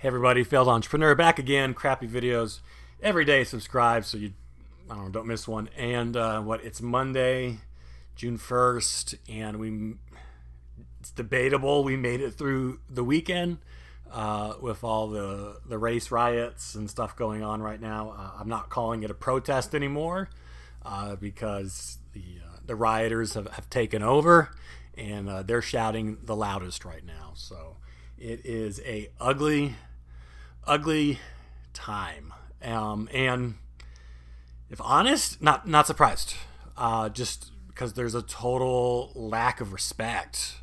Hey everybody, failed entrepreneur back again. Crappy videos every day. Subscribe so you don't miss one. And it's Monday, June 1st, and it's debatable. We made it through the weekend with all the race riots and stuff going on right now. I'm not calling it a protest anymore because the rioters have taken over and they're shouting the loudest right now. So it is a ugly time, and if honest, not surprised. Just because there's a total lack of respect.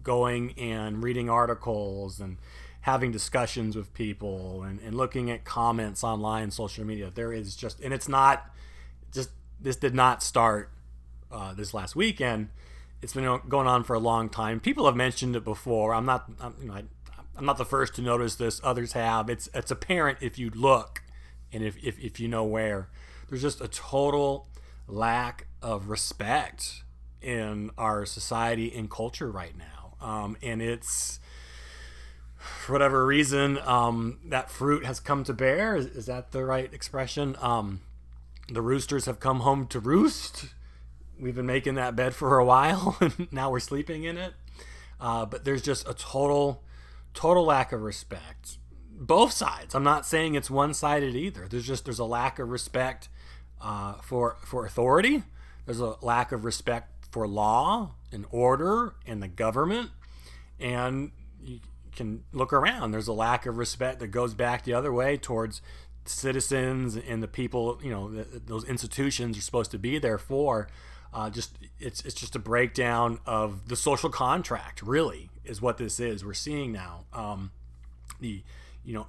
Going and reading articles and having discussions with people and looking at comments online, social media. There is just, and it's not just, this did not start this last weekend. It's been going on for a long time. People have mentioned it before. I'm not the first to notice this. Others have. It's apparent if you look and if you know where. There's just a total lack of respect in our society and culture right now. And it's, for whatever reason, that fruit has come to bear. Is that the right expression? The roosters have come home to roost. We've been making that bed for a while, and now we're sleeping in it. But there's just a total lack of respect. Both sides. I'm not saying it's one-sided either. There's a lack of respect for authority. There's a lack of respect for law and order and the government. And you can look around. There's a lack of respect that goes back the other way towards citizens and the people, those institutions are supposed to be there for. It's just a breakdown of the social contract, really, is what this is. We're seeing now the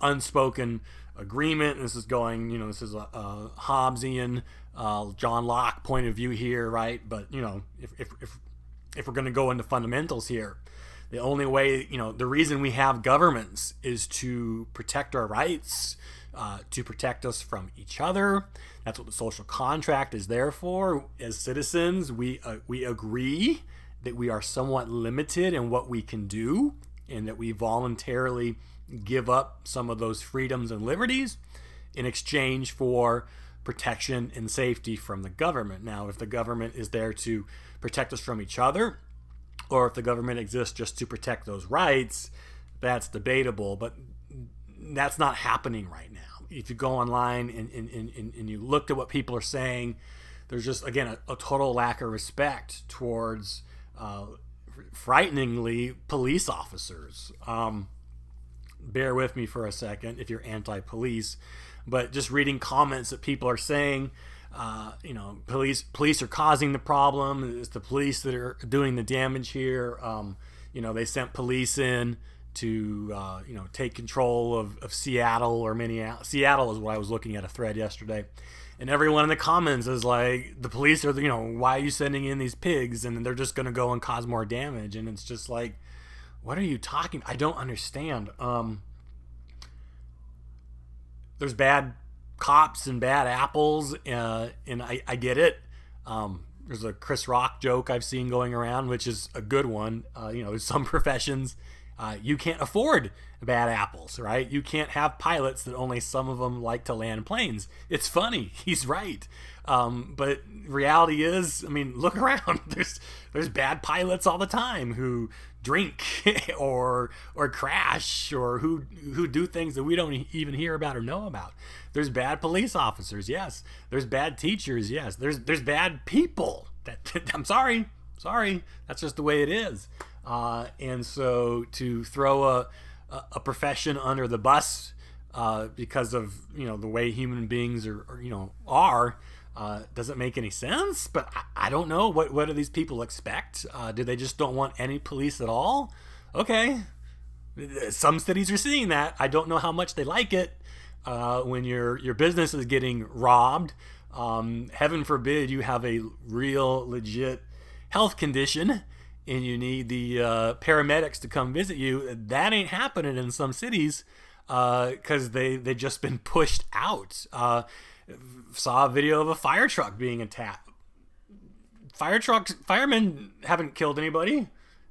unspoken agreement. This is going, this is a Hobbesian, John Locke point of view here, right? But if we're going to go into fundamentals here, the only way, the reason we have governments is to protect our rights, to protect us from each other. That's what the social contract is there for. As citizens, we agree that we are somewhat limited in what we can do, and that we voluntarily give up some of those freedoms and liberties in exchange for protection and safety from the government. Now, if the government is there to protect us from each other, or if the government exists just to protect those rights, that's debatable, but that's not happening right now. If you go online and you look at what people are saying, there's just, again, a total lack of respect towards, frighteningly, police officers. Bear with me for a second if you're anti-police, but just reading comments that people are saying, police are causing the problem. It's the police that are doing the damage here. They sent police in to take control of Seattle or Minneapolis. Seattle is what I was looking at a thread yesterday, and everyone in the comments is like, the police are, why are you sending in these pigs, and they're just going to go and cause more damage. And it's just like, what are you talking? I don't understand. There's bad cops and bad apples, and I get it. There's a Chris Rock joke I've seen going around, which is a good one. There's some professions you can't afford bad apples, right? You can't have pilots that only some of them like to land planes. It's funny. He's right. But reality is, look around. There's bad pilots all the time who drink or crash or who do things that we don't even hear about or know about. There's bad police officers, yes. There's bad teachers, yes. There's bad people. I'm sorry. That's just the way it is. And so to throw a profession under the bus because of the way human beings are doesn't make any sense. But I don't know, what do these people expect? Do they just don't want any police at all? Okay, some cities are seeing that. I don't know how much they like it when your business is getting robbed. Heaven forbid you have a real legit health condition and you need the paramedics to come visit you. That ain't happening in some cities because they've just been pushed out. Saw a video of a fire truck being attacked. Firemen haven't killed anybody,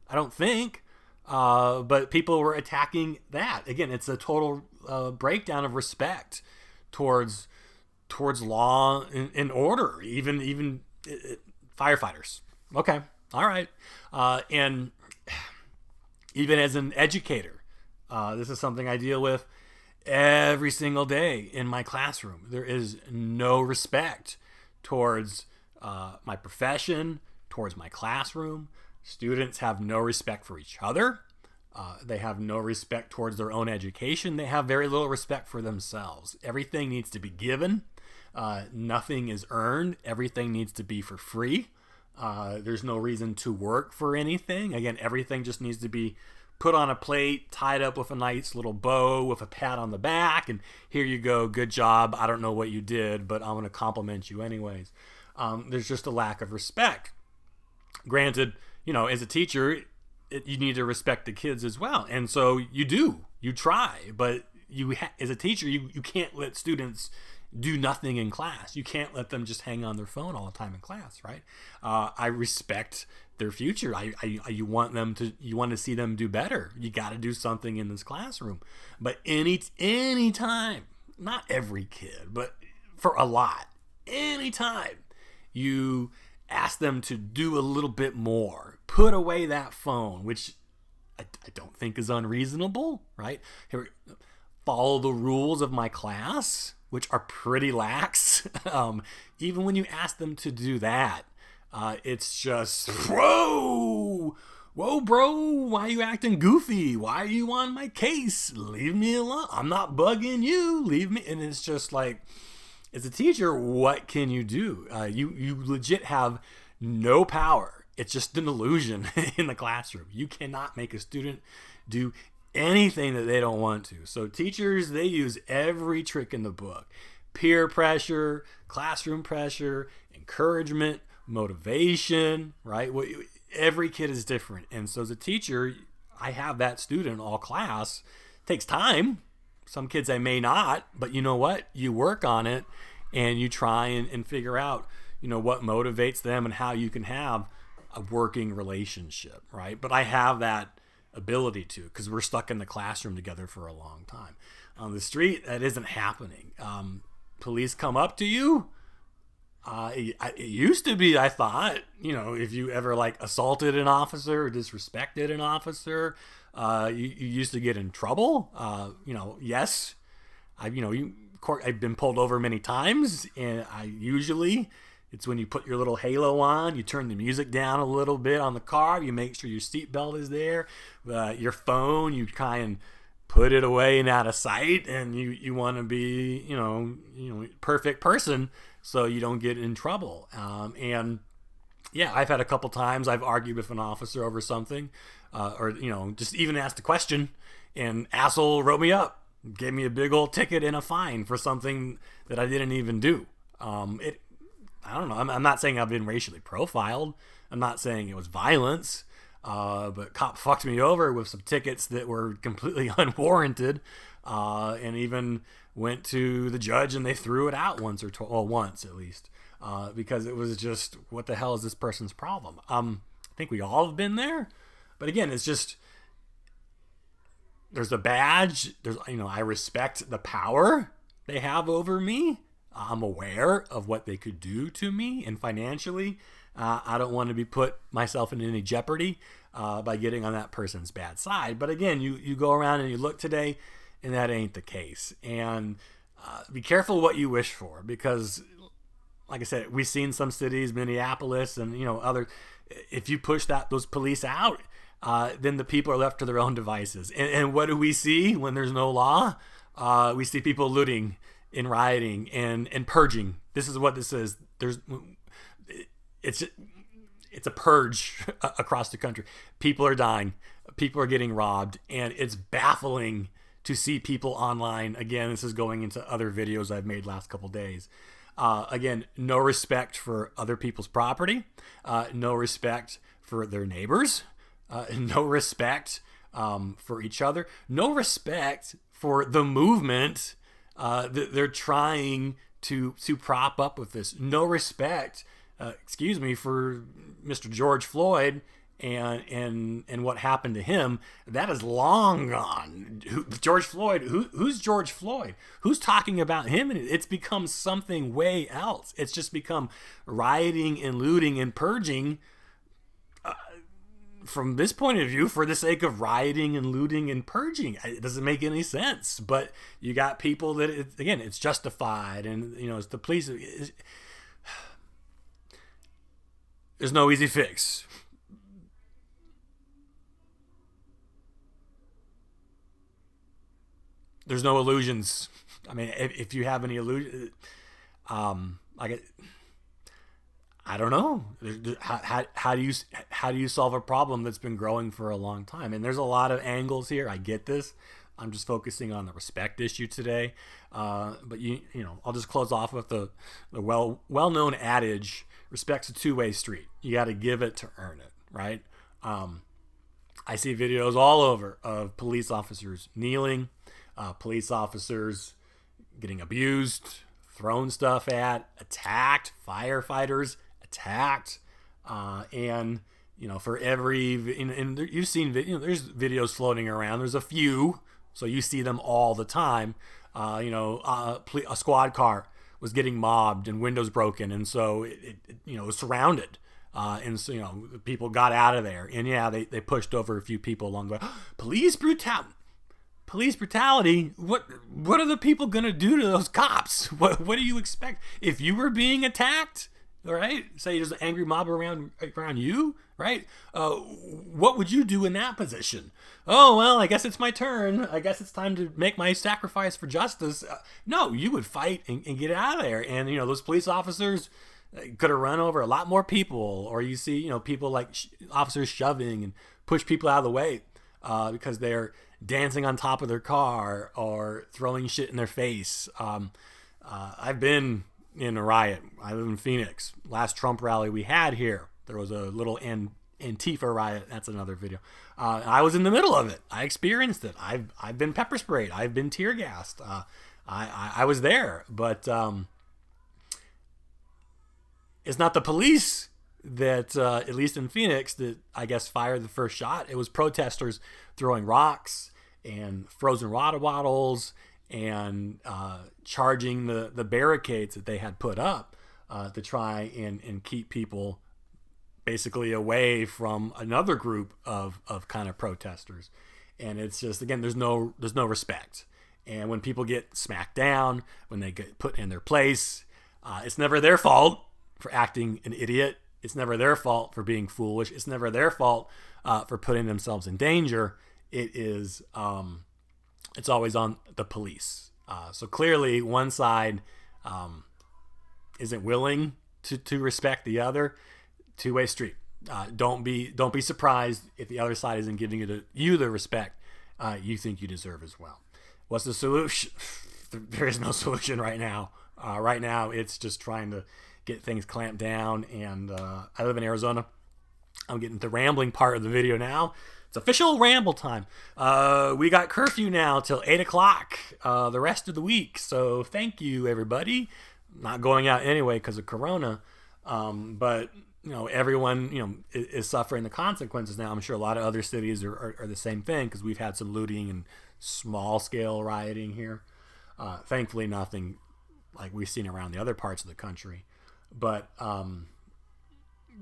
I don't think. But people were attacking that. Again, it's a total breakdown of respect towards law and order, even firefighters. Okay, all right, and even as an educator, this is something I deal with every single day in my classroom. There is no respect towards my profession, towards my classroom. Students have no respect for each other. They have no respect towards their own education. They have very little respect for themselves. Everything needs to be given. Nothing is earned. Everything needs to be for free. There's no reason to work for anything. Again, everything just needs to be put on a plate, tied up with a nice little bow with a pat on the back, and here you go, good job. I don't know what you did, but I'm going to compliment you anyways. There's just a lack of respect. Granted, as a teacher, you need to respect the kids as well, and so you try, but as a teacher, you can't let students do nothing in class. You can't let them just hang on their phone all the time in class, right? I respect their future. You want to see them do better. You got to do something in this classroom. But any time, not every kid, but for a lot, any time you ask them to do a little bit more, put away that phone, which I don't think is unreasonable, right? Follow the rules of my class, which are pretty lax. Even when you ask them to do that, it's just, whoa, bro, why are you acting goofy? Why are you on my case? Leave me alone. I'm not bugging you. Leave me. And it's just like, as a teacher, what can you do? You legit have no power. It's just an illusion in the classroom. You cannot make a student do anything that they don't want to. So teachers, they use every trick in the book. Peer pressure, classroom pressure, encouragement, motivation, right? Every kid is different. And so as a teacher, I have that student all class. It takes time. Some kids I may not, but you know what? You work on it and you try and figure out, what motivates them and how you can have a working relationship, right? But I have that ability to, because we're stuck in the classroom together for a long time. On the street, that isn't happening. Police come up to you. It used to be, I thought, if you ever assaulted an officer or disrespected an officer, you used to get in trouble. Yes, I've been pulled over many times, and it's when you put your little halo on, you turn the music down a little bit on the car, you make sure your seatbelt is there, your phone, you kind of put it away and out of sight, and you want to be, perfect person so you don't get in trouble. And yeah, I've had a couple times I've argued with an officer over something, or just even asked a question, and asshole wrote me up, gave me a big old ticket and a fine for something that I didn't even do. I don't know. I'm not saying I've been racially profiled. I'm not saying it was violence. But cop fucked me over with some tickets that were completely unwarranted, and even went to the judge and they threw it out once at least, because it was just, what the hell is this person's problem? I think we all have been there, but again, it's just, there's a badge. I respect the power they have over me. I'm aware of what they could do to me, and financially, I don't want to be put myself in any jeopardy by getting on that person's bad side. But again, you go around and you look today, and that ain't the case. And be careful what you wish for, because, like I said, we've seen some cities, Minneapolis, and other. If you push those police out, then the people are left to their own devices. And what do we see when there's no law? We see people looting and rioting and purging. This is what this is. It's a purge across the country. People are dying. People are getting robbed, and it's baffling to see people online. Again, this is going into other videos I've made last couple days. Again, no respect for other people's property, no respect for their neighbors, no respect for each other, no respect for the movement that they're trying to prop up with this. No respect, for Mr. George Floyd and what happened to him, that is long gone. George Floyd, who's George Floyd? Who's talking about him? And it's become something way else. It's just become rioting and looting and purging from this point of view for the sake of rioting and looting and purging. It doesn't make any sense. But you got people that, it's justified. And, it's the police. There's no easy fix. There's no illusions. I mean, if you have any illusion, like I don't know. How do you solve a problem that's been growing for a long time? And there's a lot of angles here. I get this. I'm just focusing on the respect issue today. But I'll just close off with the well-known adage: respect's a two-way street. You got to give it to earn it, right? I see videos all over of police officers kneeling, police officers getting abused, thrown stuff at, attacked, firefighters attacked, and for every and you've seen there's videos floating around. There's a few, so you see them all the time. A squad car was getting mobbed and windows broken, and so it was surrounded. And so people got out of there, and they pushed over a few people along the way. Police brutality. What are the people gonna do to those cops? What do you expect if you were being attacked? All right, say there's an angry mob around you, right? What would you do in that position? Oh well, I guess it's my turn. I guess it's time to make my sacrifice for justice. No, you would fight and get out of there. And those police officers could have run over a lot more people, or you see people like officers shoving and push people out of the way because they're dancing on top of their car or throwing shit in their face. I've been in a riot. I live in Phoenix. Last Trump rally we had here, there was a little Antifa riot. That's another video. I was in the middle of it. I experienced it. I've been pepper sprayed. I've been tear gassed. I was there, but it's not the police that, at least in Phoenix, that I guess fired the first shot. It was protesters throwing rocks and frozen water bottles and charging the barricades that they had put up to try and keep people basically away from another group of kind of protesters. And it's just, again, there's no respect. And when people get smacked down, when they get put in their place, it's never their fault for acting an idiot. It's never their fault for being foolish. It's never their fault for putting themselves in danger. It is, it's always on the police. So clearly one side isn't willing to respect the other. Two-way street. Don't be surprised if the other side isn't giving you the respect you think you deserve as well. What's the solution? There is no solution right now. Right now, it's just trying to get things clamped down. And I live in Arizona. I'm getting the rambling part of the video now. It's official ramble time. We got curfew now till 8 o'clock the rest of the week. So thank you, everybody. Not going out anyway because of Corona. But everyone is suffering the consequences now. I'm sure a lot of other cities are the same thing because we've had some looting and small scale rioting here. Thankfully, nothing like we've seen around the other parts of the country. But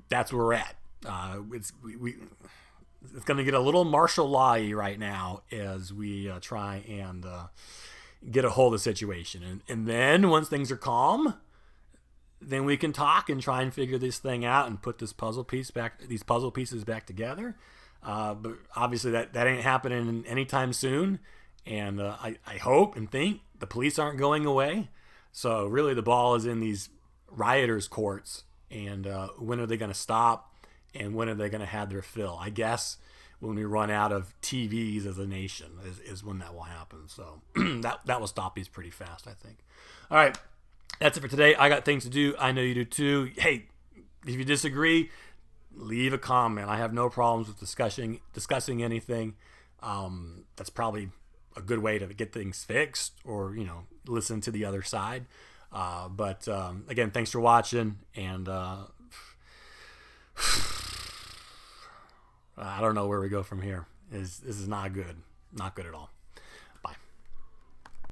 that's where we're at. It's going to get a little martial law-y right now as we try and get a hold of the situation. And then once things are calm, then we can talk and try and figure this thing out and put these puzzle pieces back together. But obviously that ain't happening anytime soon. And I hope and think the police aren't going away. So really the ball is in these rioters' courts. And when are they going to stop? And when are they going to have their fill? I guess when we run out of TVs as a nation is when that will happen. So that will stop these pretty fast, I think. All right. That's it for today. I got things to do. I know you do too. Hey, if you disagree, leave a comment. I have no problems with discussing anything. That's probably a good way to get things fixed or, listen to the other side. But again, thanks for watching. And I don't know where we go from here. This is not good. Not good at all.